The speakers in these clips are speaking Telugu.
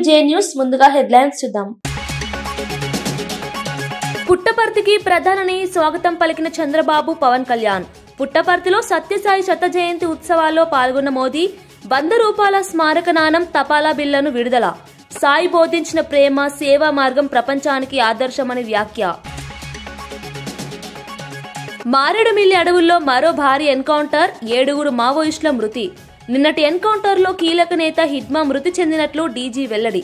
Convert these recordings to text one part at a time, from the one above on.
జే న్యూస్ ముందుగా హెడ్లైన్స్ చూద్దాం. పుట్టపర్తికి ప్రధాని స్వాగతం పలికిన చంద్రబాబు, పవన్ కళ్యాణ్. పుట్టపర్తిలో సత్యసాయి శత జయంతి ఉత్సవాల్లో పాల్గొన్న మోదీ 100 రూపాయల స్మారక నాణం, తపాలా బిళ్లను విడుదల. సాయి బోధించిన ప్రేమ, సేవా మార్గం ప్రపంచానికి ఆదర్శమని వ్యాఖ్య. మారేడుమిల్లి అడవుల్లో మరో భారీ ఎన్కౌంటర్, 7 మావోయిస్టుల మృతి. నిన్నటి ఎన్కౌంటర్లో కీలక నేత హిడ్మా మృతి చెందినట్లు డీజీ వెల్లడి.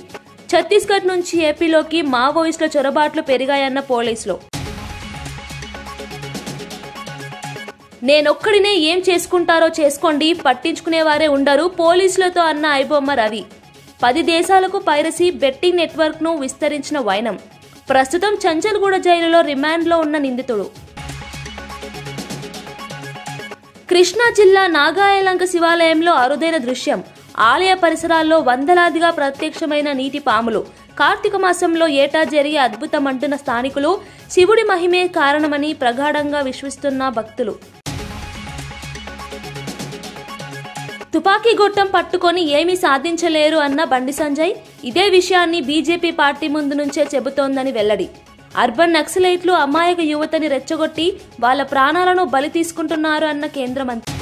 ఛత్తీస్గఢ్ నుంచి ఏపీలోకి మావోయిస్టుల చొరబాట్లు పెరిగాయన్న పోలీసులు. నేనొక్కడినే ఏం చేసుకుంటారో చేసుకోండి, పట్టించుకునేవారే ఉండరు పోలీసులతో అన్న ఐబొమ్మ రవి. 10 దేశాలకు పైరసీ బెట్టింగ్ నెట్వర్క్ ను విస్తరించిన వైనం. ప్రస్తుతం చంచల్గూడ జైలులో రిమాండ్లో ఉన్న నిందితుడు. కృష్ణా జిల్లా నాగాయలంక శివాలయంలో అరుదైన దృశ్యం. ఆలయ పరిసరాల్లో వందలాదిగా ప్రత్యక్షమైన నీటి పాములు. కార్తీక మాసంలో ఏటా జరిగే అద్భుతమంటున్న స్థానికులు. శివుడి మహిమే కారణమని ప్రగాఢంగా విశ్వసిస్తున్న భక్తులు. తుపాకీ గొట్టం పట్టుకొని ఏమీ సాధించలేరు అన్న బండి సంజయ్. ఇదే విషయాన్ని బీజేపీ పార్టీ ముందు నుంచే చెబుతోందని వెల్లడి. అర్బన్ నక్సలైట్లు అమాయక యువతని రెచ్చగొట్టి వాళ్ళ ప్రాణాలను బలి తీసుకుంటున్నారు అన్న కేంద్ర మంత్రి.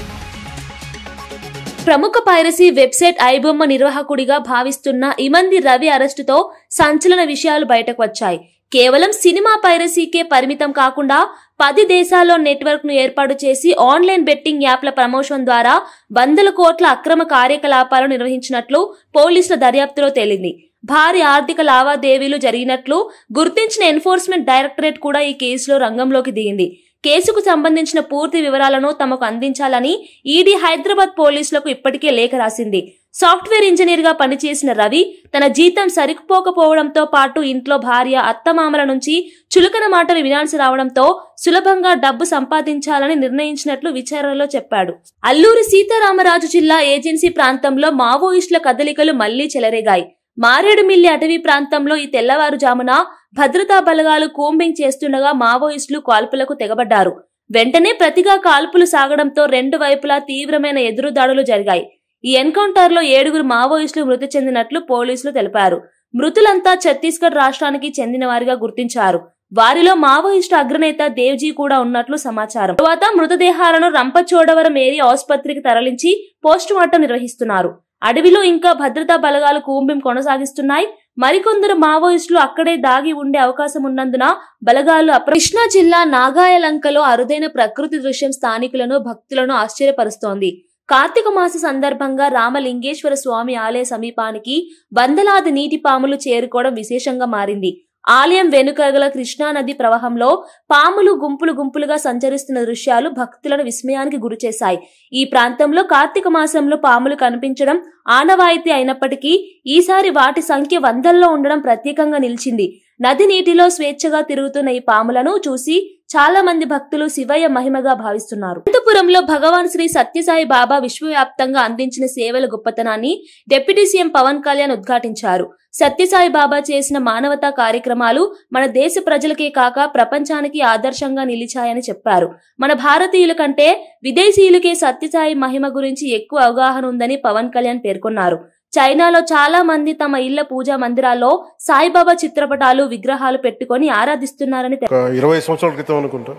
ప్రముఖ పైరసీ వెబ్సైట్ ఐబొమ్మ నిర్వాహకుడిగా భావిస్తున్న ఇమంది రవి అరెస్టుతో సంచలన విషయాలు బయటకు వచ్చాయి. కేవలం సినిమా పైరసీకే పరిమితం కాకుండా 10 దేశాల్లో నెట్వర్క్ ను ఏర్పాటు చేసి ఆన్లైన్ బెట్టింగ్ యాప్ల ప్రమోషన్ ద్వారా 100 కోట్ల అక్రమ కార్యకలాపాలను నిర్వహించినట్లు పోలీసుల దర్యాప్తులో తేలింది. భారీ ఆర్థిక లావాదేవీలు జరిగినట్లు గుర్తించిన ఎన్ఫోర్స్మెంట్ డైరెక్టరేట్ కూడా ఈ కేసులో రంగంలోకి దిగింది. కేసుకు సంబంధించిన పూర్తి వివరాలను తమకు అందించాలని ఈడీ హైదరాబాద్ పోలీసులకు ఇప్పటికే లేఖ రాసింది. సాఫ్ట్వేర్ ఇంజనీర్ గా పనిచేసిన రవి తన జీతం సరిపోకపోవడంతో పాటు ఇంట్లో భార్య, అత్తమామల నుంచి చులకన మాటలు వినాల్సి రావడంతో సులభంగా డబ్బు సంపాదించాలని నిర్ణయించినట్లు విచారణలో చెప్పాడు. అల్లూరి సీతారామరాజు జిల్లా ఏజెన్సీ ప్రాంతంలో మావోయిస్టుల కదలికలు మళ్లీ చెలరేగాయి. మారేడుమిల్లి అటవీ ప్రాంతంలో ఈ తెల్లవారుజామున భద్రతా బలగాలు కూంబింగ్ చేస్తుండగా మావోయిస్టులు కాల్పులకు తెగబడ్డారు. వెంటనే ప్రతిగా కాల్పులు సాగడంతో 2 వైపులా తీవ్రమైన ఎదురుదాడులు జరిగాయి. ఈ ఎన్కౌంటర్ లో 7 మావోయిస్టులు మృతి చెందినట్లు పోలీసులు తెలిపారు. మృతులంతా ఛత్తీస్గఢ్ రాష్ట్రానికి చెందిన వారిగా గుర్తించారు. వారిలో మావోయిస్టు అగ్రనేత దేవ్జీ కూడా ఉన్నట్లు సమాచారం. తరువాత మృతదేహాలను రంపచోడవరం ఏరియా ఆసుపత్రికి తరలించి పోస్టుమార్టం నిర్వహిస్తున్నారు. అడవిలో ఇంకా భద్రతా బలగాలు కూంబిం కొనసాగిస్తున్నాయి. మరికొందరు మావోయిస్టులు అక్కడే దాగి ఉండే అవకాశం ఉన్నందున బలగాలు కృష్ణా జిల్లా నాగాయలంకలో అరుదైన ప్రకృతి దృశ్యం స్థానికులను, భక్తులను ఆశ్చర్యపరుస్తోంది. కార్తీక మాస సందర్భంగా రామలింగేశ్వర స్వామి ఆలయ సమీపానికి వందలాది నీటి పాములు చేరుకోవడం విశేషంగా మారింది. ఆలయం వెనుక గల కృష్ణా నది ప్రవాహంలో పాములు గుంపులుగా సంచరిస్తున్న దృశ్యాలు భక్తులను విస్మయానికి గురిచేశాయి. ఈ ప్రాంతంలో కార్తీక మాసంలో పాములు కనిపించడం ఆనవాయితీ అయినప్పటికీ ఈసారి వాటి సంఖ్య వందల్లో ఉండడం ప్రత్యేకంగా నిలిచింది. నది నీటిలో స్వేచ్ఛగా తిరుగుతున్న ఈ పాములను చూసి చాలా మంది భక్తులు శివయ్య మహిమగా భావిస్తున్నారు. అనంతపురంలో భగవాన్ శ్రీ సత్యసాయి బాబా విశ్వవ్యాప్తంగా అందించిన సేవల గొప్పతనాన్ని డిప్యూటీ సీఎం పవన్ కళ్యాణ్ ఉద్ఘాటించారు. సత్యసాయి బాబా చేసిన మానవతా కార్యక్రమాలు మన దేశ ప్రజలకే కాక ప్రపంచానికి ఆదర్శంగా నిలిచాయని చెప్పారు. మన భారతీయుల కంటే విదేశీయులకే సత్యసాయి మహిమ గురించి ఎక్కువ అవగాహన ఉందని పవన్ కళ్యాణ్ పేర్కొన్నారు. చైనాలో చాలా మంది తమ ఇళ్ల పూజా మందిరాల్లో సాయిబాబా చిత్రపటాలు, విగ్రహాలు పెట్టుకుని ఆరాధిస్తున్నారని 20 సంవత్సరాల క్రితం అనుకుంటా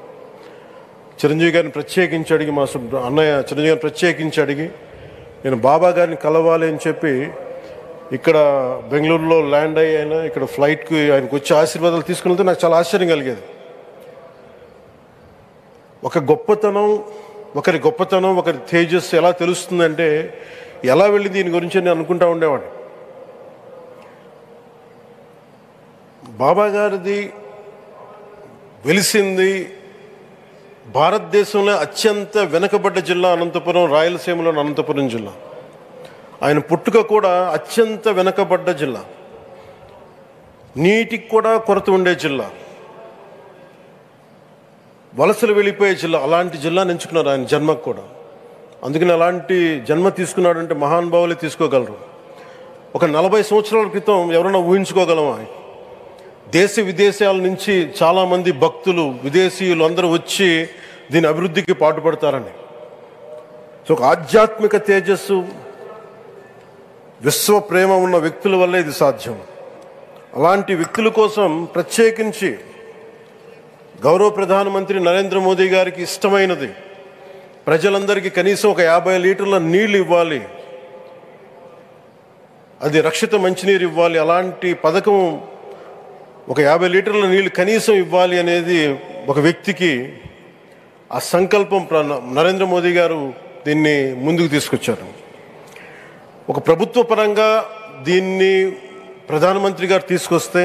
చిరంజీవి గారిని ప్రత్యేకించి అడిగి, మా అన్నయ్య చిరంజీవి గారిని ప్రత్యేకించి అడిగి నేను బాబా గారిని కలవాలి అని చెప్పి ఇక్కడ బెంగళూరులో ల్యాండ్ అయినా ఇక్కడ ఫ్లైట్కి ఆయనకు వచ్చి ఆశీర్వాదాలు తీసుకుని వెళ్తే నాకు చాలా ఆశ్చర్యం కలిగేది. ఒకరి గొప్పతనం ఒకరి తేజస్సు ఎలా తెలుస్తుందంటే ఎలా వెళ్ళి దీని గురించి నేను అనుకుంటా ఉండేవాడిని. బాబా గారిది వెలిసింది భారతదేశంలో అత్యంత వెనుకబడ్డ జిల్లా అనంతపురం, రాయలసీమలోని అనంతపురం జిల్లా. ఆయన పుట్టుక కూడా అత్యంత వెనుకబడ్డ జిల్లా, నీటికి కూడా కొరత ఉండే జిల్లా, వలసలు వెళ్ళిపోయే జిల్లా. అలాంటి జిల్లాని ఎంచుకున్నారు ఆయన జన్మకు కూడా. అందుకని అలాంటి జన్మ తీసుకున్నాడంటే మహానుభావులే తీసుకోగలరు. ఒక 40 సంవత్సరాల క్రితం ఎవరైనా ఊహించుకోగలమా? దేశ విదేశాల నుంచి చాలామంది భక్తులు, విదేశీయులు అందరూ వచ్చి దీని అభివృద్ధికి పాటుపడతారని. సో ఒక ఆధ్యాత్మిక తేజస్సు, విశ్వ ప్రేమ ఉన్న వ్యక్తుల వల్లే ఇది సాధ్యం. అలాంటి వ్యక్తుల కోసం ప్రత్యేకించి గౌరవ ప్రధానమంత్రి నరేంద్ర మోదీ గారికి ఇష్టమైనది ప్రజలందరికీ కనీసం ఒక 50 లీటర్ల నీళ్లు ఇవ్వాలి, అది రక్షిత మంచినీరు ఇవ్వాలి, అలాంటి పథకం ఒక 50 లీటర్ల నీళ్లు కనీసం ఇవ్వాలి అనేది ఒక వ్యక్తికి ఆ సంకల్పం నరేంద్ర మోదీ గారు దీన్ని ముందుకు తీసుకొచ్చారు. ఒక ప్రభుత్వ పరంగా దీన్ని ప్రధానమంత్రి గారు తీసుకొస్తే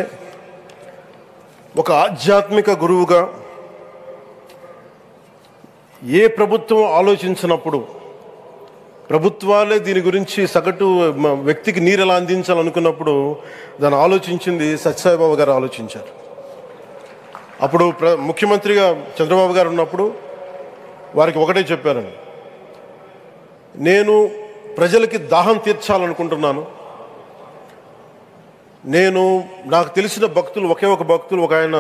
ఒక ఆధ్యాత్మిక గురువుగా ఏ ప్రభుత్వం ఆలోచించినప్పుడు ప్రభుత్వాలే దీని గురించి సగటు వ్యక్తికి నీరు ఎలా అందించాలనుకున్నప్పుడు దాన్ని ఆలోచించింది సత్యసాయిబాబా గారు ఆలోచించారు. అప్పుడు ముఖ్యమంత్రిగా చంద్రబాబు గారు ఉన్నప్పుడు వారికి ఒకటే చెప్పారండి, నేను ప్రజలకి దాహం తీర్చాలనుకుంటున్నాను. నాకు తెలిసిన భక్తులు ఒకే ఒక భక్తులు ఒక ఆయన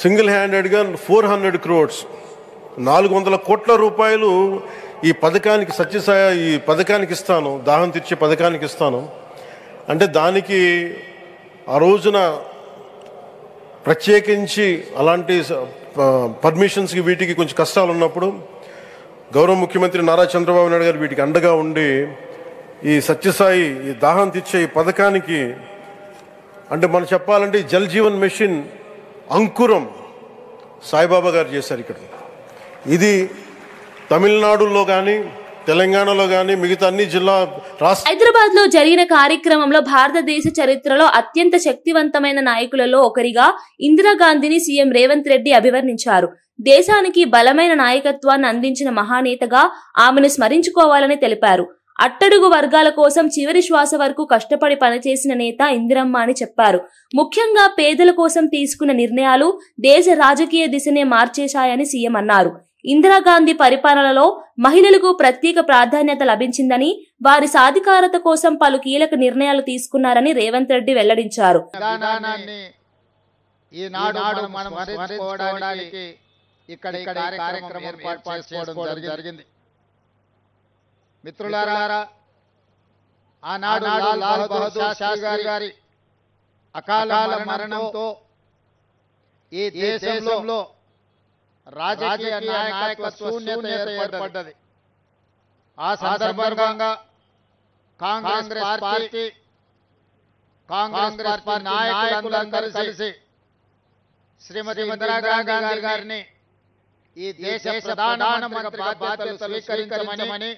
సింగిల్ హ్యాండెడ్గా 400 crores 400 కోట్ల రూపాయలు ఈ పథకానికి సత్యసాయి ఈ పథకానికి ఇస్తాను, దాహం తీర్చే పథకానికి ఇస్తాను అంటే దానికి ఆ రోజున ప్రత్యేకించి అలాంటి పర్మిషన్స్కి వీటికి కొంచెం కష్టాలు ఉన్నప్పుడు గౌరవ ముఖ్యమంత్రి నారా చంద్రబాబు నాయుడు గారు వీటికి అండగా ఉండి ఈ సత్యసాయి ఈ దాహం తీర్చే ఈ పథకానికి అంటే మనం చెప్పాలంటే జల్ జీవన్ మిషన్ అంకురం సాయిబాబా గారు చేశారు. ఇక్కడ ఇది తమిళనాడులో కానీ తెలంగాణలో కానీ మిగతా అన్ని జిల్లా హైదరాబాద్ లో జరిగిన కార్యక్రమంలో భారతదేశ చరిత్రలో అత్యంత శక్తివంతమైన నాయకులలో ఒకరిగా ఇందిరాగాంధీని సీఎం రేవంత్ రెడ్డి అభివర్ణించారు. దేశానికి బలమైన నాయకత్వాన్ని అందించిన మహానేతగా ఆమెను స్మరించుకోవాలని తెలిపారు. అట్టడుగు వర్గాల కోసం చివరి శ్వాస వరకు కష్టపడి పనిచేసిన నేత ఇందిరమ్మ అని చెప్పారు. ముఖ్యంగా పేదల కోసం తీసుకున్న నిర్ణయాలు దేశ రాజకీయ దిశనే మార్చేశాయని సీఎం అన్నారు. ఇందిరాగాంధీ పరిపాలనలో మహిళలకు ప్రత్యేక ప్రాధాన్యత లభించిందని, వారి సాధికారత కోసం పలు కీలక నిర్ణయాలు తీసుకున్నారని రేవంత్ రెడ్డి వెల్లడించారు. మిత్రులారా, ఆనాడు లాల్ బహదూర్ శాస్త్రి గారి అకాల మరణంతో ఈ దేశంలో రాజకీయ నాయకత్వ శూన్యత ఏర్పడ్డది. ఆ సందర్భంగా కాంగ్రెస్ పార్టీ నాయకులందరూ కలిసి శ్రీమతి ఇందిరాగాంధీ గారిని ఈ దేశ ప్రధానమంత్రి బాధ్యతలు స్వీకరించమని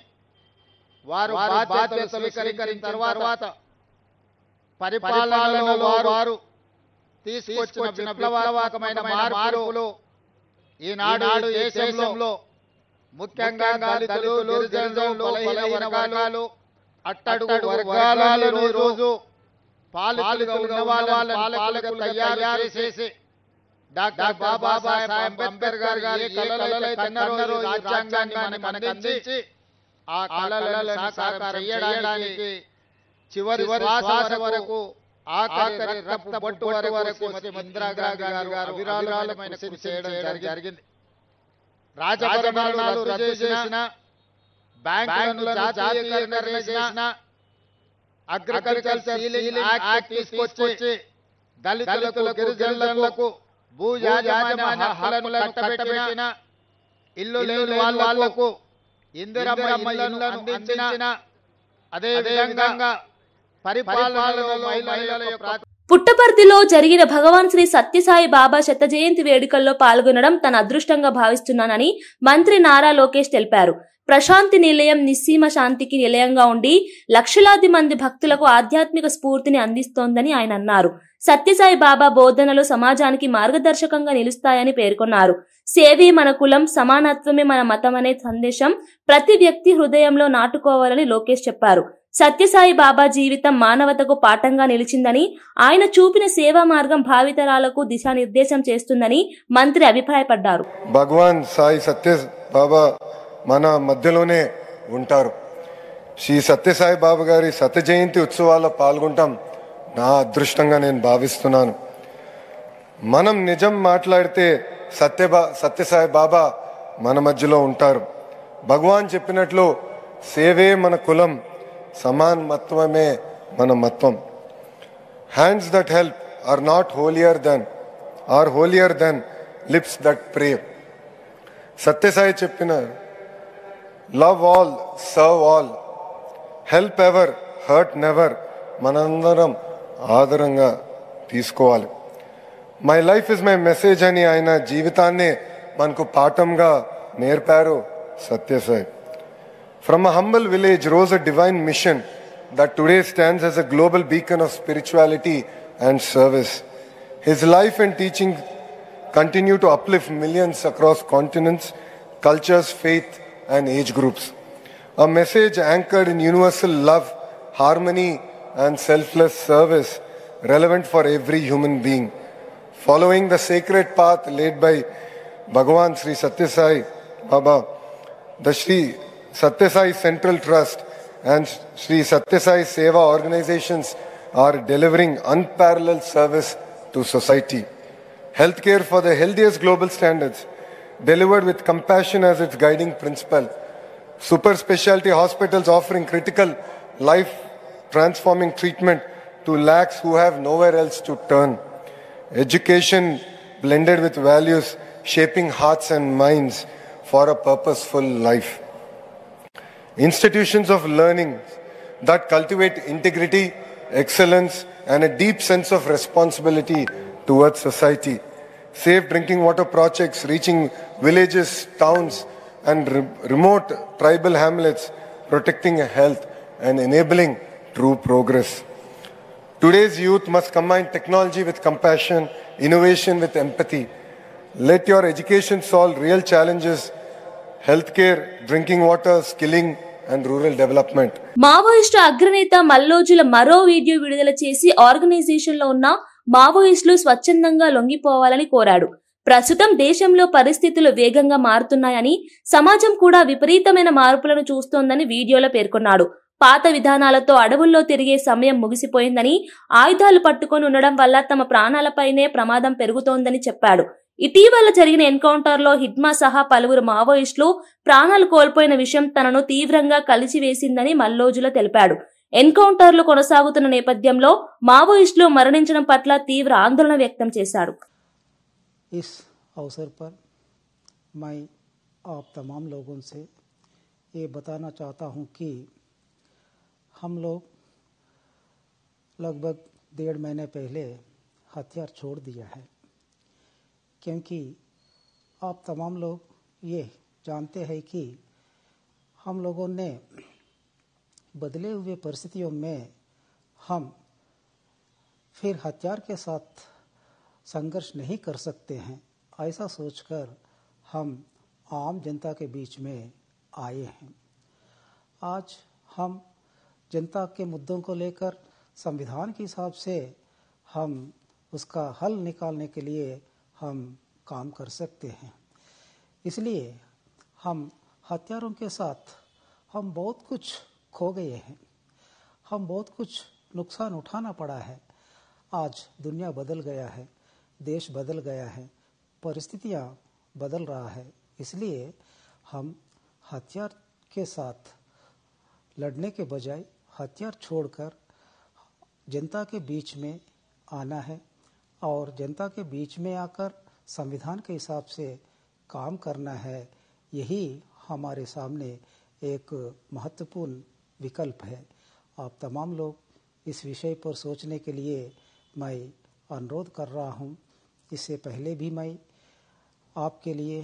వారు బాధ్యతలు స్వీకరించిన తర్వాత పరిపాలనలో వారు తీసుకొచ్చిన విప్లవాత్మకమైన మార్పులు ఈనాడు దేశంలో ముఖ్యంగా దళితులు, గిరిజనులు, బలహీన వర్గాలు, అట్టడుగు వర్గాలు రోజు పాలకులుగా ఉన్న వాళ్ళని తయారు చేసి డాక్టర్ బాబాసాహెబ్ అంబేద్కర్ గారు ఏ కలలు కన్నారో రాజ్యాంగాన్ని మనకు అందించి ఆ కలలను సాకారం చేయడానికి చివరి శ్వాస వరకు ఆఖరి రక్త బొట్టు వరకు ఇందిరాగాంధీ గారు అవిరాళమైన కృషి చేయడం జరిగింది. రాజభరణాలు రద్దు చేసిన, బ్యాంకులను జాతీయకరణ చేసిన, అగ్రికల్చర్ సీలింగ్ యాక్ట్ తీసుకొచ్చి దళితులకు, గిరిజనులకు భూ యాజమాన్య హక్కులను కట్టబెట్టిన, ఇల్లు లేని వాళ్లకు ఇందిరమ్మ ఇళ్లను అందించిన, అదే విధంగా పరిపాలనలో మహిళల యొక్క పుట్టపర్తిలో జరిగిన భగవాన్ శ్రీ సత్యసాయి బాబా శత జయంతి వేడుకల్లో పాల్గొనడం తన అదృష్టంగా భావిస్తున్నానని మంత్రి నారా లోకేష్ తెలిపారు. ప్రశాంతి నిలయం నిస్సీమ శాంతికి నిలయంగా ఉండి లక్షలాది మంది భక్తులకు ఆధ్యాత్మిక స్ఫూర్తిని అందిస్తోందని ఆయన అన్నారు. సత్యసాయి బాబా బోధనలు సమాజానికి మార్గదర్శకంగా నిలుస్తాయని పేర్కొన్నారు. సేవే మన కులం, సమానత్వమే మన మతం అనే సందేశం ప్రతి వ్యక్తి హృదయంలో నాటుకోవాలని లోకేష్ చెప్పారు. సత్యసాయి బాబా జీవితం మానవతకు పాఠంగా నిలిచిందని, ఆయన చూపిన సేవా మార్గం భావితరాలకు దిశానిర్దేశం చేస్తుందని మంత్రి అభిప్రాయపడ్డారు. భగవాన్ సాయి సత్య బాబా మన మధ్యలోనే ఉంటారు. శ్రీ సత్యసాయి బాబా గారి శత జయంతి ఉత్సవాల్లో పాల్గొంటాం నా అదృష్టంగా నేను భావిస్తున్నాను. మనం నిజం మాట్లాడితే సత్యసాయి బాబా మన మధ్యలో ఉంటారు. భగవాన్ చెప్పినట్లు సేవే మన కులం, సమానత్వమే మన మత్వం. Hands that help are not holier than, are holier than lips that pray. Sathya Sai చెప్పిన love all, serve all, help ever, hurt never మనందరం ఆదరంగా తీసుకోవాలి. My life is my message అని ఆయన జీవితాన్నే మనకు పాఠంగా నేర్పారు Sathya Sai. From a humble village rose a divine mission that today stands as a global beacon of spirituality and service. His life and teaching continue to uplift millions across continents, cultures, faith, and age groups. A message anchored in universal love, harmony, and selfless service, relevant for every human being. Following the sacred path laid by Bhagavan Sri Sathya Sai Baba, the Sri Sathya Sai Central Trust and Sri Sathya Sai Seva organizations are delivering unparalleled service to society. Healthcare for the healthiest global standards, delivered with compassion as its guiding principle. Super specialty hospitals offering critical life transforming treatment to lakhs who have nowhere else to turn. Education blended with values, shaping hearts and minds for a purposeful life. Institutions of learning that cultivate integrity, excellence, and a deep sense of responsibility towards society. Safe drinking water projects reaching villages, towns, and remote tribal hamlets, protecting health and enabling true progress. Today's youth must combine technology with compassion, innovation with empathy. Let your education solve real challenges: healthcare, drinking water, skilling, and rural development. Maoist అగ్రనేత మల్లోజుల మరో వీడియో విడుదల చేసి ఆర్గనైజేషన్ లో ఉన్న మావోయిస్టులు స్వచ్ఛందంగా లొంగిపోవాలని కోరాడు. ప్రస్తుతం దేశంలో పరిస్థితులు వేగంగా మారుతున్నాయని, సమాజం కూడా విపరీతమైన మార్పులను చూస్తోందని వీడియోలో పేర్కొన్నాడు. పాత విధానాలతో అడవుల్లో తిరిగే సమయం ముగిసిపోయిందని, ఆయుధాలు పట్టుకొని ఉండడం వల్ల తమ ప్రాణాలపైనే ప్రమాదం పెరుగుతోందని చెప్పాడు. ఇటీవల జరిగిన ఎన్కౌంటర్లో హిడ్మా సహా పలువురు మావోయిస్టులు ప్రాణాలు కోల్పోయిన విషయం తనను తీవ్రంగా కలిచివేసిందని మల్లోజుల తెలిపాడు. ఎన్కౌంటర్లు కొనసాగుతున్న నేపథ్యంలో మావోయిస్టులు మరణించడం పట్ల తీవ్ర ఆందోళన వ్యక్తం చేశాడు. इस अवसर पर मैं आप तमाम लोगों से ये बताना चाहता हूँ कि हम लोग लगभग 1.5 महीने पहले हथियार छोड़ दिया है, क्योंकि आप तमाम लोग ये जानते हैं कि हम लोगों ने बदले हुए परिस्थितियों में हम फिर हथियार के साथ संघर्ष नहीं कर सकते हैं। ऐसा सोचकर हम आम जनता के बीच में आए हैं। आज हम जनता के मुद्दों को लेकर संविधान के हिसाब से हम उसका हल निकालने के लिए हम काम कर सकते हैं। इसलिए हम हथियारों के साथ हम बहुत कुछ खो गए हैं, हम बहुत कुछ नुकसान उठाना पड़ा है। आज दुनिया बदल गया है, देश बदल गया है, परिस्थितियाँ बदल रहा है। इसलिए हम हथियार के साथ लड़ने के बजाय हथियार छोड़कर जनता के बीच में आना है और जनता के बीच में आकर संविधान के हिसाब से काम करना है। यही हमारे सामने एक महत्वपूर्ण विकल्प है। आप तमाम लोग इस विषय पर सोचने के लिए मैं अनुरोध कर रहा हूँ। इससे पहले भी मैं आपके लिए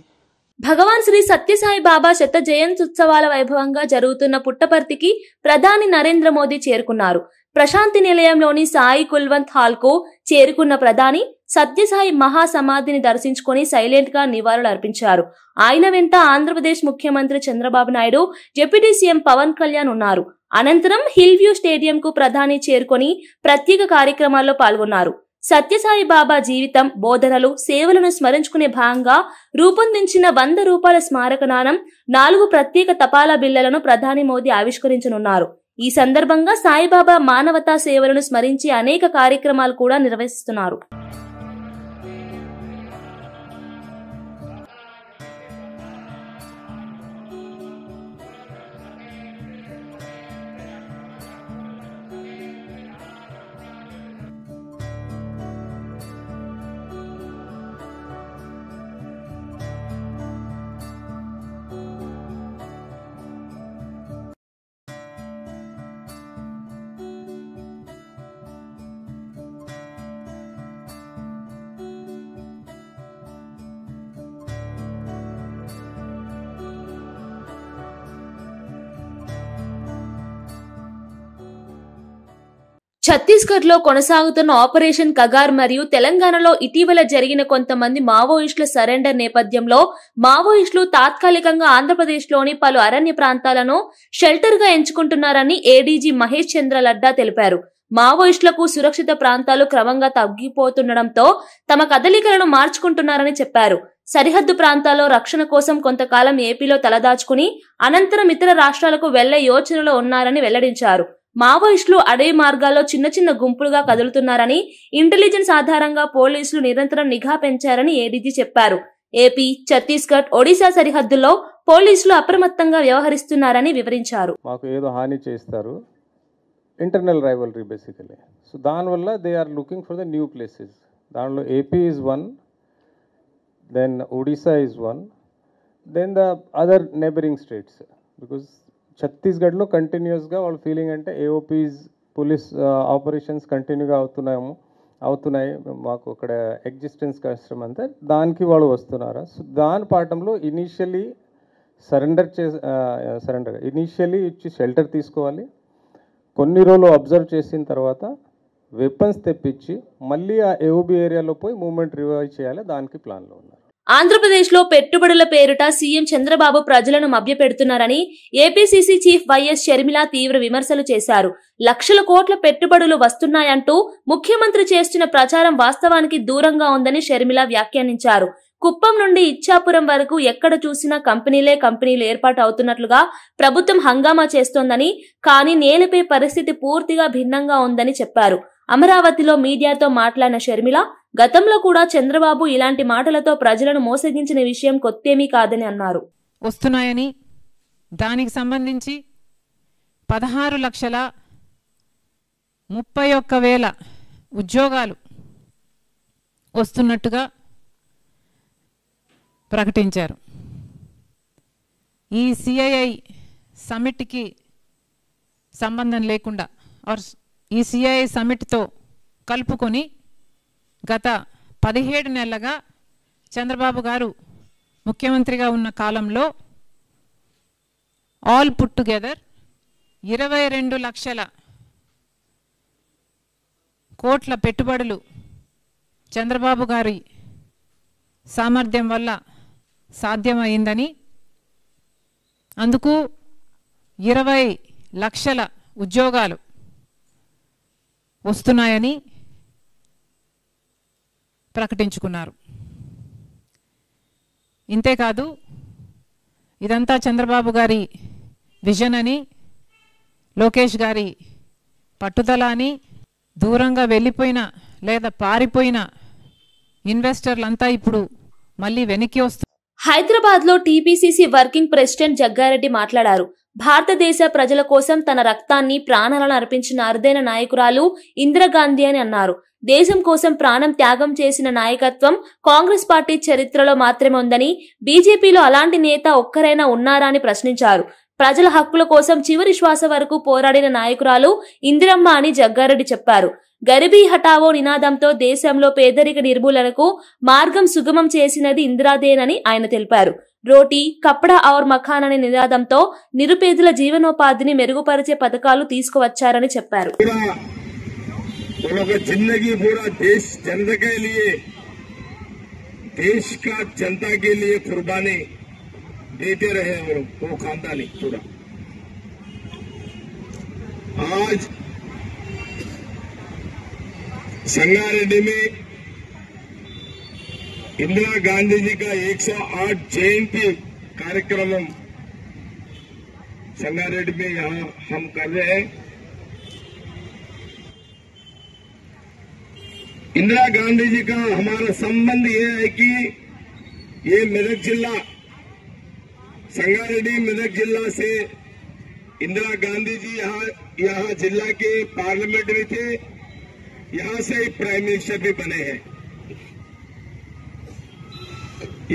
భగవాన్ శ్రీ సత్యసాయి బాబా శత జయంత్యుత్సవాల వైభవంగా జరుగుతున్న పుట్టపర్తికి ప్రధాని నరేంద్ర మోదీ చేరుకున్నారు. ప్రశాంతి నిలయంలోని సాయి కుల్వంత్ హాల్ కు చేరుకున్న ప్రధాని సత్యసాయి మహాసమాధిని దర్శించుకుని సైలెంట్ గా నివాళులు అర్పించారు. ఆయన వెంట ఆంధ్రప్రదేశ్ ముఖ్యమంత్రి చంద్రబాబు నాయుడు, డిప్యూటీ సీఎం పవన్ కళ్యాణ్ ఉన్నారు. అనంతరం హిల్ వ్యూ స్టేడియం కు ప్రధాని చేరుకుని ప్రత్యేక కార్యక్రమాల్లో పాల్గొన్నారు. సత్యసాయి బాబా జీవితం, బోధనలు, సేవలను స్మరించుకునే భాగంగా రూపొందించిన 100 రూపాయల స్మారక నాణం, 4 ప్రత్యేక తపాలా బిళ్లలను ప్రధాని మోదీ ఆవిష్కరించనున్నారు. ఈ సందర్భంగా సాయిబాబా మానవతా సేవలను స్మరించి అనేక కార్యక్రమాలు కూడా నిర్వహిస్తున్నారు. ఛత్తీస్గఢ్ లో కొనసాగుతున్న ఆపరేషన్ కగార్ మరియు తెలంగాణలో ఇటీవల జరిగిన కొంతమంది మావోయిస్టుల సరెండర్ నేపథ్యంలో మావోయిస్టులు తాత్కాలికంగా ఆంధ్రప్రదేశ్లోని పలు అరణ్య ప్రాంతాలను షెల్టర్ గా ఎంచుకుంటున్నారని ఏడీజీ మహేష్ చంద్ర లడ్డా తెలిపారు. మావోయిస్టులకు సురక్షిత ప్రాంతాలు క్రమంగా తగ్గిపోతుండటంతో తమ కదలికలను మార్చుకుంటున్నారని చెప్పారు. సరిహద్దు ప్రాంతాల్లో రక్షణ కోసం కొంతకాలం ఏపీలో తలదాచుకుని అనంతరం ఇతర రాష్ట్రాలకు వెళ్లే యోచనలో ఉన్నారని వెల్లడించారు. మావోయిస్టులు అడవి మార్గాల్లో చిన్న చిన్న గుంపులుగా కదులుతున్నారని, ఇంటెలిజెన్స్ ఆధారంగా పోలీసులు నిరంతరం నిఘా పెంచారని ఏడీజీ చెప్పారు. ఏపీ, ఛత్తీస్గఢ్, ఒడిశా సరిహద్దుల్లో పోలీసులు అప్రమత్తంగా వ్యవహరిస్తున్నారని వివరించారు. మాకు ఏదో హాని చేస్తారు, ఇంటర్నల్ రైవలరీ బేసికలీ. సో దానివల్ల they are looking for the new places. దానిలో AP is one, then Odisha is one, then the other neighbouring states. Because ఛత్తీస్గఢ్లో కంటిన్యూస్గా వాళ్ళ ఫీలింగ్ అంటే ఏఓపీస్ పోలీస్ ఆపరేషన్స్ కంటిన్యూగా అవుతున్నాయి, మాకు అక్కడ ఎగ్జిస్టెన్స్ కష్టం అంతా, దానికి వాళ్ళు వస్తున్నారా. సో దాని పాఠంలో ఇనీషియలీ ఇనీషియలీ ఇచ్చి షెల్టర్ తీసుకోవాలి. కొన్ని రోజులు అబ్జర్వ్ చేసిన తర్వాత వెపన్స్ తెప్పించి మళ్ళీ ఆ ఏఓబీ ఏరియాలో పోయి మూవ్మెంట్ రివైవ్ చేయాలి, దానికి ప్లాన్లో ఉన్నారు. ఆంధ్రప్రదేశ్లో పెట్టుబడుల పేరుట సీఎం చంద్రబాబు ప్రజలను మభ్యపెడుతున్నారని ఏపీసీసీ చీఫ్ వైఎస్ షర్మిల తీవ్ర విమర్శలు చేశారు. లక్షల కోట్ల పెట్టుబడులు వస్తున్నాయంటూ ముఖ్యమంత్రి చేస్తున్న ప్రచారం వాస్తవానికి దూరంగా ఉందని షర్మిల వ్యాఖ్యానించారు. కుప్పం నుండి ఇచ్చాపురం వరకు ఎక్కడ చూసినా కంపెనీలు ఏర్పాటు అవుతున్నట్లుగా ప్రభుత్వం హంగామా చేస్తోందని, కానీ నేలపై పరిస్థితి పూర్తిగా భిన్నంగా ఉందని చెప్పారు. అమరావతిలో మీడియాతో మాట్లాడిన షర్మిల గతంలో కూడా చంద్రబాబు ఇలాంటి మాటలతో ప్రజలను మోసగించిన విషయం కొత్తేమీ కాదని అన్నారు. వస్తున్నాయని, దానికి సంబంధించి 16,31,000 ఉద్యోగాలు వస్తున్నట్టుగా ప్రకటించారు. ఈ సిఐఐ సమిట్కి సంబంధం లేకుండా ఈ సిఐఐ సమిట్తో కలుపుకొని గత 17 నెలలుగా చంద్రబాబు గారు ముఖ్యమంత్రిగా ఉన్న కాలంలో ఆల్ పుట్ టుగెదర్ 22 లక్షల కోట్ల పెట్టుబడులు చంద్రబాబు గారి సామర్థ్యం వల్ల సాధ్యమైందని, అందుకు 20 లక్షల ఉద్యోగాలు వస్తున్నాయని ప్రకటించుకున్నారు. ఇంతేకాదు ఇదంతా చంద్రబాబు గారి విజన్ అని, లోకేష్ గారి పట్టుదల అని, దూరంగా వెళ్ళిపోయిన లేదా పారిపోయిన ఇన్వెస్టర్లంతా ఇప్పుడు మళ్ళీ వెనక్కి వస్తున్నారు. హైదరాబాద్ లో టీపీసీసీ వర్కింగ్ ప్రెసిడెంట్ జగ్గారెడ్డి మాట్లాడారు. భారతదేశ ప్రజల కోసం తన రక్తాన్ని, ప్రాణాలను అర్పించిన అరుదైన నాయకురాలు ఇందిరాగాంధీ అని అన్నారు. దేశం కోసం ప్రాణం త్యాగం చేసిన నాయకత్వం కాంగ్రెస్ పార్టీ చరిత్రలో మాత్రమే ఉందని, బీజేపీలో అలాంటి నేత ఒక్కరైనా ఉన్నారా అని ప్రశ్నించారు. ప్రజల హక్కుల కోసం చివరి శ్వాస వరకు పోరాడిన నాయకురాలు ఇందిరమ్మ అని జగ్గారెడ్డి చెప్పారు. గరీబీ హఠావో నినాదంతో దేశంలో పేదరిక నిర్మూలనకు మార్గం సుగమం చేసినది ఇందిరాదేనని ఆయన తెలిపారు. రోటీ కప్పడా ఔర్ మఖాన్ అనే నినాదంతో నిరుపేదల జీవనోపాధిని మెరుగుపరిచే పథకాలు తీసుకువచ్చారని చెప్పారు. जिंदगी पूरा देश जनता के लिए, देश का जनता के लिए कुर्बानी देते रहे और वो खानदानी पूरा. आज संगारेड्डी में इंदिरा गांधी जी का 108 जयंती कार्यक्रम संगारेड्डी में यहाँ हम कर रहे हैं. इंदिरा गांधी जी का हमारा संबंध ये है कि ये मेदक जिला, संगारेड्डी मेदक जिला से इंदिरा गांधी जी यहाँ जिला के पार्लियामेंट में थे, यहाँ से प्राइम मिनिस्टर भी बने हैं.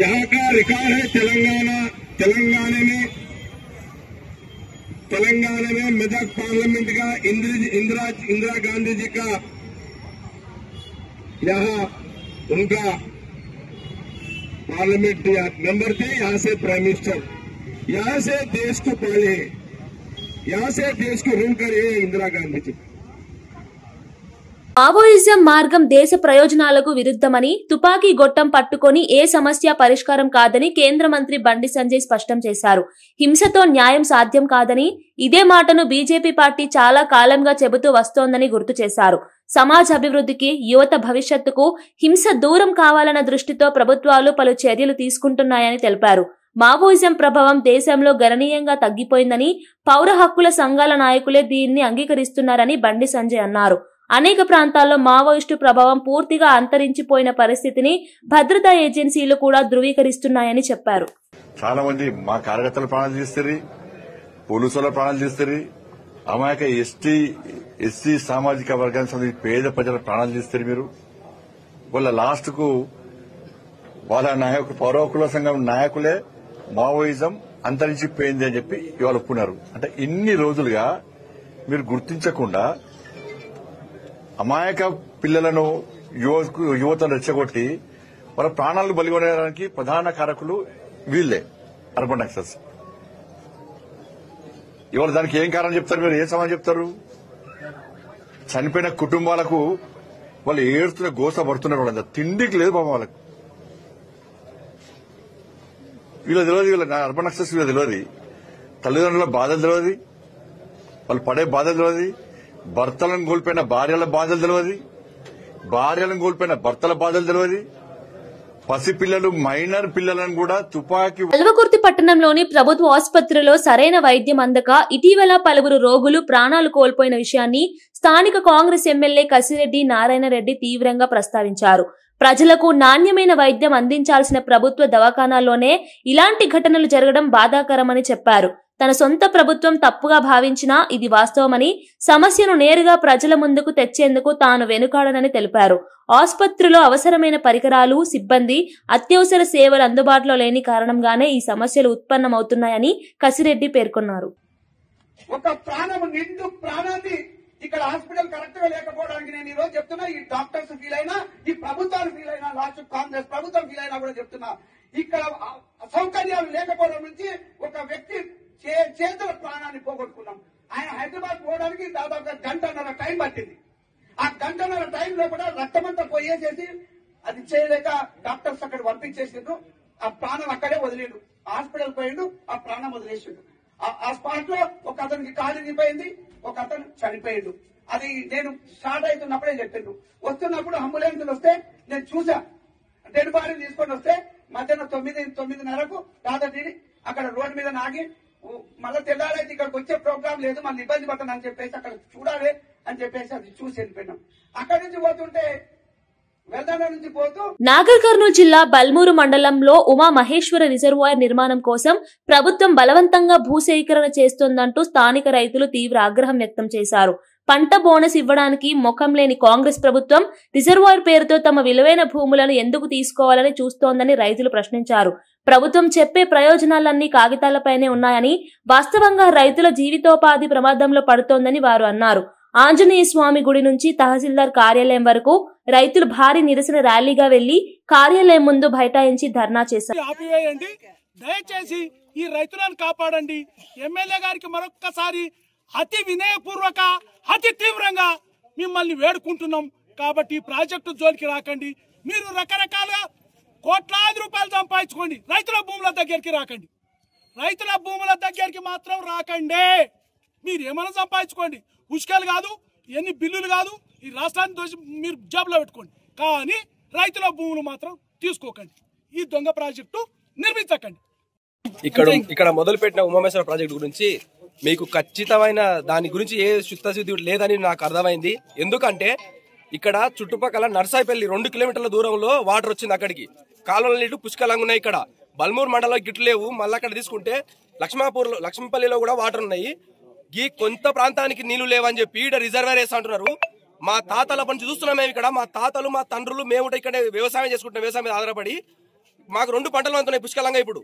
यहाँ का रिकॉर्ड है तेलंगाना में मेदक पार्लियामेंट का इंदिरा गांधी जी का यहाँ उनका पार्लियामेंट मेंबर थे, यहाँ से प्राइम मिनिस्टर, यहाँ से देश को पाले, यहाँ से देश को रूल करे इंदिरा गांधी जी. మావోయిజం మార్గం దేశ ప్రయోజనాలకు విరుద్ధమని, తుపాకీ గొట్టం పట్టుకొని ఏ సమస్య పరిష్కారం కాదని కేంద్ర మంత్రి బండి సంజయ్ స్పష్టం చేశారు. హింసతో న్యాయం సాధ్యం కాదని, ఇదే మాటను బీజేపీ పార్టీ చాలా కాలంగా చెబుతూ వస్తోందని గుర్తు చేశారు. సమాజ అభివృద్ధికి, యువత భవిష్యత్తుకు హింస దూరం కావాలన్న దృష్టితో ప్రభుత్వాలు పలు చర్యలు తీసుకుంటున్నాయని తెలిపారు. మావోయిజం ప్రభావం దేశంలో గణనీయంగా తగ్గిపోయిందని, పౌర హక్కుల సంఘాల నాయకులే దీన్ని అంగీకరిస్తున్నారని బండి సంజయ్ అన్నారు. అనేక ప్రాంతాల్లో మావోయిస్టు ప్రభావం పూర్తిగా అంతరించిపోయిన పరిస్థితిని భద్రతా ఏజెన్సీలు కూడా ధృవీకరిస్తున్నాయని చెప్పారు. చాలా మంది మా కార్యకర్తల ప్రాణాలు తీస్తారు, పోలీసుల ప్రాణాలు తీస్తారు, అమాయక ఎస్సీ సామాజిక వర్గానికి సంబంధించి పేద ప్రజల ప్రాణాలు తీస్తారు. మీరు వాళ్ళ లాస్ట్ కు వాళ్ళ నాయకులు, పౌర హక్కుల సంఘం నాయకులే మావోయిజం అంతరించిపోయింది అని చెప్పి ఇవాళ ఒప్పుకున్నారు. అంటే ఇన్ని రోజులుగా మీరు గుర్తించకుండా అమాయక పిల్లలను, యువతను రెచ్చగొట్టి వాళ్ళ ప్రాణాలను బలిగొనడానికి ప్రధాన కారకులు వీళ్లే, అర్బన్ నక్సల్స్. ఇవాళ దానికి ఏం కారణం చెప్తారు మీరు? ఏం సమాధానం చెప్తారు? చనిపోయిన కుటుంబాలకు వాళ్ళు ఏడుస్తున్న గోస పడుతున్నారు. వాళ్ళంతా తిండికి లేదు పాపం వాళ్ళకు. వీళ్ళ తెలియదు, వీళ్ళ అర్బన్ నక్సల్స్ వీళ్ళ తెలియదు, తల్లిదండ్రుల బాధలు తెలియదు, వాళ్ళు పడే బాధలు తెలియదు, భర్తలను కోల్పోయిన భార్యల బాధలు తెలియదు, భార్యలను కోల్పోయిన భర్తల బాధలు తెలియదు, పసిపిల్లలు, మైనర్ పిల్లలను కూడా తుపాకీ. కల్వకుర్తి పట్టణంలోని ప్రభుత్వ ఆసుపత్రిలో సరైన వైద్యం అందక ఇటీవల పలువురు రోగులు ప్రాణాలు కోల్పోయిన విషయాన్ని స్థానిక కాంగ్రెస్ ఎమ్మెల్యే కసిరెడ్డి నారాయణరెడ్డి తీవ్రంగా ప్రస్తావించారు. ప్రజలకు నాణ్యమైన వైద్యం అందించాల్సిన ప్రభుత్వ దవాఖానాల్లోనే ఇలాంటి ఘటనలు జరగడం బాధాకరమని చెప్పారు. తన సొంత ప్రభుత్వం తప్పుగా భావించినా ఇది వాస్తవమని, సమస్యను నేరుగా ప్రజల ముందుకు తెచ్చేందుకు తాను వెనుకాడనని తెలిపారు. ఆసుపత్రిలో అవసరమైన పరికరాలు, సిబ్బంది, అత్యవసర సేవలు అందుబాటులో లేని కారణంగానే ఈ సమస్యలు ఉత్పన్నమవుతున్నాయని కసిరెడ్డి పేర్కొన్నారు. ఒక ప్రాణం, నిండు ప్రాణాన్ని ఇక్కడ హాస్పిటల్ కరెక్ట్ గా లేకపోవడానికి నేను ఈ రోజు చెప్తున్నా. ఈ డాక్టర్స్ ఫీల్ అయినా, ఈ ప్రభుత్వాలు ఫీల్ అయినా, లాస్ట్ కాంగ్రెస్ ప్రభుత్వం ఫీల్ అయినా కూడా చెప్తున్నా. ఇక్కడ సౌకర్యాలు లేకపోవడం నుంచి ఒక వ్యక్తి చేతుల ప్రాణాన్ని పోగొట్టుకున్నాం. ఆయన హైదరాబాద్ పోవడానికి దాదాపుగా గంటన్నర టైం పట్టింది. ఆ గంటన్నర టైంలో కూడా రక్తమంతా పోయేసేసి అది చేయలేక డాక్టర్స్ అక్కడ పంపించేసిండ్రు. ఆ ప్రాణం అక్కడే వదిలిండు. హాస్పిటల్ పోయిండు, ఆ ప్రాణం వదిలేసిండు. ఆ స్పాట్ లో ఒక అతనికి కాలు ఇరిగిపోయింది, ఒక అతను చనిపోయిండు. అది నేను స్టార్ట్ అవుతున్నప్పుడే చెప్పిండు. వస్తున్నప్పుడు అంబులెన్స్ వస్తే నేను చూసా. డెడ్ బాడీ తీసుకొని వస్తే మధ్యాహ్నం 9:30కు దాదాపు అక్కడ రోడ్డు మీద నాగి, మళ్ళీ తెల్లారైతే ఇక్కడికి వచ్చే ప్రోగ్రాం లేదు, మళ్ళీ ఇబ్బంది పడతాను అని చెప్పేసి అక్కడ చూడాలి అని చెప్పేసి అది చూసి వెళ్ళిపోయినాం. అక్కడి నుంచి పోతుంటే నాగర్ కర్నూలు జిల్లా బల్మూరు మండలంలో ఉమా మహేశ్వర రిజర్వాయర్ నిర్మాణం కోసం ప్రభుత్వం బలవంతంగా భూసేకరణ చేస్తోందంటూ స్థానిక రైతులు తీవ్ర ఆగ్రహం వ్యక్తం చేశారు. పంట బోనస్ ఇవ్వడానికి ముఖం లేని కాంగ్రెస్ ప్రభుత్వం రిజర్వాయర్ పేరుతో తమ విలువైన భూములను ఎందుకు తీసుకోవాలని చూస్తోందని రైతులు ప్రశ్నించారు. ప్రభుత్వం చెప్పే ప్రయోజనాలన్నీ కాగితాలపైనే ఉన్నాయని, వాస్తవంగా రైతుల జీవితోపాధి ప్రమాదంలో పడుతోందని వారు అన్నారు. ఆంజనేయ స్వామి గుడి నుంచి తహసీల్దార్ కార్యాలయం వరకు రైతులు భారీ నిరసన ర్యాలీగా వెళ్లి కార్యాలయం ముందు బైఠాయించి ధర్నా చేశారు. దయచేసి ఈ రైతులను కాపాడండి. ఎమ్మెల్యే గారికి మరొక్కసారి అతి వినయపూర్వక, అతి తీవ్రంగా మిమ్మల్ని వేడుకుంటున్నాం. కాబట్టి ఈ ప్రాజెక్టు జోలికి రాకండి. మీరు రకరకాలుగా కోట్లాది రూపాయలు సంపాదించుకోండి, రైతుల భూముల దగ్గరికి రాకండి. రైతుల భూముల దగ్గరికి మాత్రం రాకండి. మీరు ఏమైనా సంపాదించుకోండి, ఉష్కాలు కాదు, ఎన్ని బిల్లులు కాదు, ఈ రాష్ట్రాన్ని దోసి మీరు జాబ్లో పెట్టుకోండి. కానీ రైతుల భూములు మాత్రం తీసుకోకండి. ఈ దొంగ ప్రాజెక్టు నిర్మించకండి. ఇక్కడ మొదలుపెట్టిన ఉమామేశ్వర ప్రాజెక్టు గురించి మీకు ఖచ్చితమైన దాని గురించి ఏ చిత్తశుద్ధి లేదని నాకు అర్థమైంది. ఎందుకంటే ఇక్కడ చుట్టుపక్కల నర్సాయిపల్లి 2 కిలోమీటర్ల దూరంలో వాటర్ వచ్చింది. అక్కడికి కాలువల నీళ్లు పుష్కలంగా ఉన్నాయి. ఇక్కడ బల్మూరు మండలంలో గిట్లు లేవు. మళ్ళీ అక్కడ తీసుకుంటే లక్ష్మీపల్లిలో కూడా వాటర్ ఉన్నాయి. ఈ కొంత ప్రాంతానికి నీళ్లు లేవని చెప్పి ఇక్కడ రిజర్వేర్ వేస్తా అంటున్నారు. మా తాతల నుంచి చూస్తున్నాం మేము. ఇక్కడ మా తాతలు, మా తండ్రులు, మేము ఇక్కడ వ్యవసాయం చేసుకుంటున్నాం. వ్యవసాయం మీద ఆధారపడి మాకు 2 పంటలు అందుతున్నాయి పుష్కలంగా. ఇప్పుడు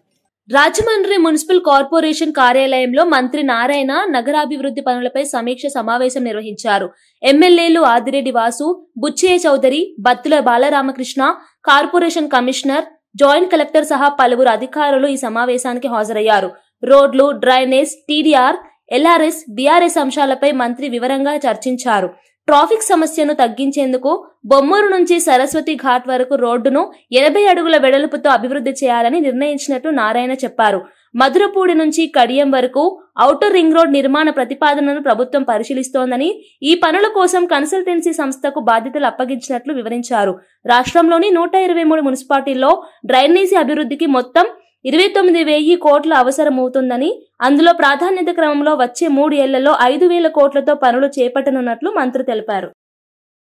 రాజమండ్రి మున్సిపల్ కార్పొరేషన్ కార్యాలయంలో మంత్రి నారాయణ నగరాభివృద్ధి పనులపై సమీక్ష సమావేశం నిర్వహించారు. ఎమ్మెల్యేలు Adireddy Vasu, Butchaiah Chowdary, Battula Balaramakrishna, corporation commissioner, joint collector సహా పలువురు అధికారులు ఈ సమావేశానికి హాజరయ్యారు. రోడ్లు, డ్రైనేజ్, టీడీఆర్, ఎల్ఆర్ఎస్, బీఆర్ఎస్ అంశాలపై మంత్రి వివరంగా చర్చించారు. ట్రాఫిక్ సమస్యను తగ్గించేందుకు బొమ్మూరు నుంచి సరస్వతి ఘాట్ వరకు రోడ్డును 80 అడుగుల వెడల్పుతో అభివృద్ధి చేయాలని నిర్ణయించినట్లు నారాయణ చెప్పారు. మధురపూడి నుంచి కడియం వరకు ఔటర్ రింగ్ రోడ్ నిర్మాణ ప్రతిపాదనను ప్రభుత్వం పరిశీలిస్తోందని, ఈ పనుల కోసం కన్సల్టెన్సీ సంస్థకు బాధ్యతలు అప్పగించినట్లు వివరించారు. రాష్ట్రంలోని 123 మున్సిపాలిటీల్లో డ్రైనేజీ అభివృద్ధికి మొత్తం 29,000 కోట్ల అవసరమవుతుందని, అందులో ప్రాధాన్యత క్రమంలో వచ్చే 3 ఏళ్లలో 5,000 కోట్లతో పనులు చేపట్టనున్నట్లు మంత్రి తెలిపారు.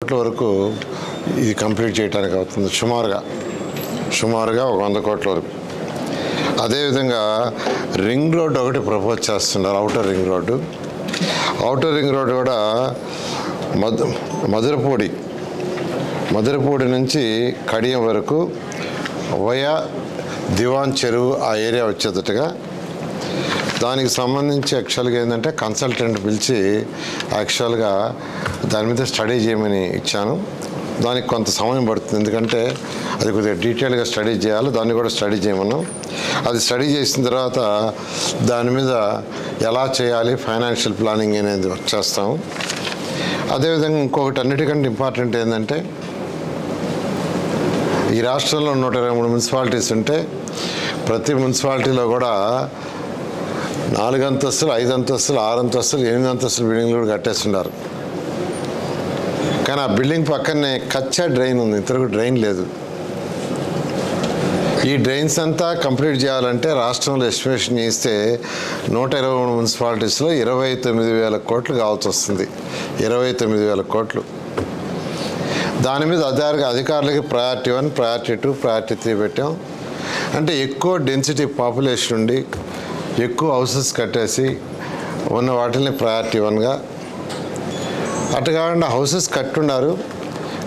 వరకు ఇది కంప్లీట్ చేయడానికి అవుతుంది. సుమారుగా 100 కోట్ల వరకు. అదేవిధంగా రింగ్ రోడ్ ఒకటి ప్రపోజ్ చేస్తున్నారు, ఔటర్ రింగ్ రోడ్డు కూడా మధురపూడి నుంచి కడియం వరకు వయా దివాన్ చెరువు ఆ ఏరియా వచ్చేటట్టుగా, దానికి సంబంధించి యాక్చువల్గా ఏంటంటే కన్సల్టెంట్ పిలిచి యాక్చువల్గా దాని మీద స్టడీ చేయమని ఇచ్చాను. దానికి కొంత సమయం పడుతుంది, ఎందుకంటే అది కొద్దిగా డీటెయిల్గా స్టడీ చేయాలి. దాన్ని కూడా స్టడీ చేయమన్నాం. అది స్టడీ చేసిన తర్వాత దాని మీద ఎలా చేయాలి, ఫైనాన్షియల్ ప్లానింగ్ అనేది వర్క్ చేస్తాము. అదేవిధంగా ఇంకొకటి అన్నిటికంటే ఇంపార్టెంట్ ఏంటంటే, ఈ రాష్ట్రంలో 123 మున్సిపాలిటీస్ ఉంటే ప్రతి మున్సిపాలిటీలో కూడా 4 అంతస్తులు, 5 అంతస్తులు, 6 అంతస్తులు, 8 అంతస్తులు బిల్డింగ్లు కూడా కట్టేస్తున్నారు. కానీ ఆ బిల్డింగ్ పక్కనే కచ్చా డ్రైన్ ఉంది, ఇంతవరకు డ్రైన్ లేదు. ఈ డ్రైన్స్ అంతా కంప్లీట్ చేయాలంటే రాష్ట్రంలో ఎస్టిమేషన్ చేస్తే 123 మున్సిపాలిటీస్లో 29,000 కోట్లు కావాల్సి వస్తుంది. 29,000 కోట్లు. దాని మీద అధికారులకి ప్రయారిటీ 1, ప్రయారిటీ 2, ప్రయారిటీ 3 పెట్టాం. అంటే ఎక్కువ డెన్సిటీ పాపులేషన్ ఉండి ఎక్కువ హౌసెస్ కట్టేసి ఉన్న వాటిని ప్రయారిటీ 1గా, అటు కాకుండా హౌసెస్ కట్టున్నారు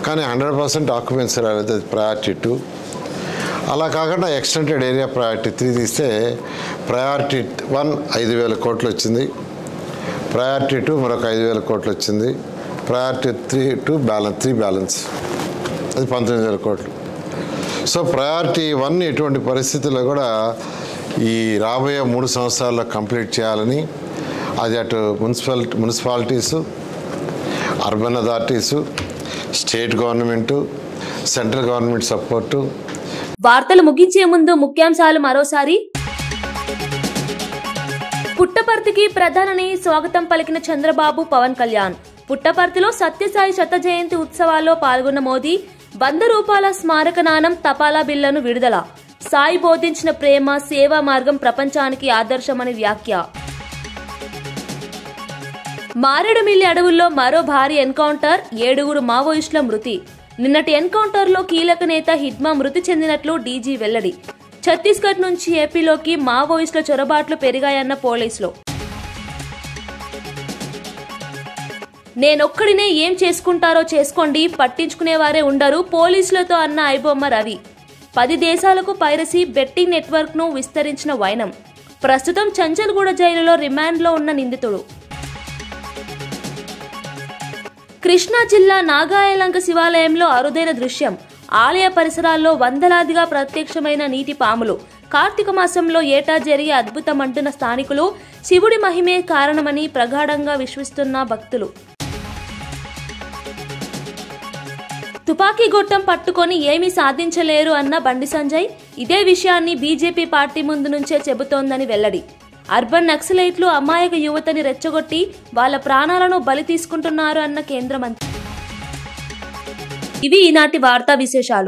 కానీ 100% ఆక్యుపెన్సీ రాలేదు, ప్రయారిటీ 2. అలా కాకుండా ఎక్స్టెండెడ్ ఏరియా ప్రయారిటీ 3 తీస్తే ప్రయారిటీ 1 5,000 కోట్లు వచ్చింది, ప్రయారిటీ 2 మరొక 5,000 కోట్లు వచ్చింది, ప్రయారిటీ 3 బ్యాలెన్స్ అది 19,000 కోట్లు. సో ప్రయారిటీ 1 ఎటువంటి పరిస్థితుల్లో కూడా ఈ రాబోయే 3 సంవత్సరాల్లో కంప్లీట్ చేయాలని, అది అటు municipalities, urban authorities, state government, central government support. వార్తలు ముగించే ముందు ముఖ్యాంశాలు మరోసారి. పుట్టపర్తికి ప్రధాని స్వాగతం పలికిన చంద్రబాబు, పవన్ కళ్యాణ్. పుట్టపర్తిలో సత్యసాయి శత జయంతి ఉత్సవాల్లో పాల్గొన్న మోదీ 100 రూపాయల స్మారక నాణం, తపాలా బిళ్లను విడుదల. సాయి బోధించిన ప్రేమ, సేవా మార్గం ప్రపంచానికి ఆదర్శమని వ్యాఖ్య. మారేడుమిల్లి అడవుల్లో మరో భారీ ఎన్కౌంటర్, 7 మావోయిస్టుల మృతి. నిన్నటి ఎన్కౌంటర్లో కీలక నేత హిడ్మా మృతి చెందినట్లు డీజీ వెల్లడి. ఛత్తీస్గఢ్ నుంచి ఏపీలోకి మావోయిస్టుల చొరబాట్లు పెరిగాయన్న పోలీసులు. నేనొక్కడినే ఏం చేసుకుంటారో చేసుకోండి, పట్టించుకునేవారే ఉండరు పోలీసులతో అన్న ఐబొమ్మ రవి. 10 దేశాలకు పైరసీ బెట్టింగ్ నెట్వర్క్ ను విస్తరించిన వైనం. ప్రస్తుతం చంచల్గూడ జైలులో రిమాండ్లో ఉన్న నిందితుడు. కృష్ణా జిల్లా నాగాయలంక శివాలయంలో అరుదైన దృశ్యం. ఆలయ పరిసరాల్లో వందలాదిగా ప్రత్యక్షమైన నీటి పాములు. కార్తీక మాసంలో ఏటా జరిగే అద్భుతమంటున్న స్థానికులు. శివుడి మహిమే కారణమని ప్రగాఢంగా విశ్వసిస్తున్న భక్తులు. తుపాకీ గొట్టం పట్టుకొని ఏమీ సాధించలేరు అన్న బండి సంజయ్. ఇదే విషయాన్ని బీజేపీ పార్టీ ముందు నుంచే చెబుతోందని వెల్లడి. అర్బన్ నక్సలైట్లు అమాయక యువతని రెచ్చగొట్టి వాళ్ళ ప్రాణాలను బలి తీసుకుంటున్నారు అన్న కేంద్ర మంత్రి. ఇవి ఈనాటి వార్తా విశేషాలు.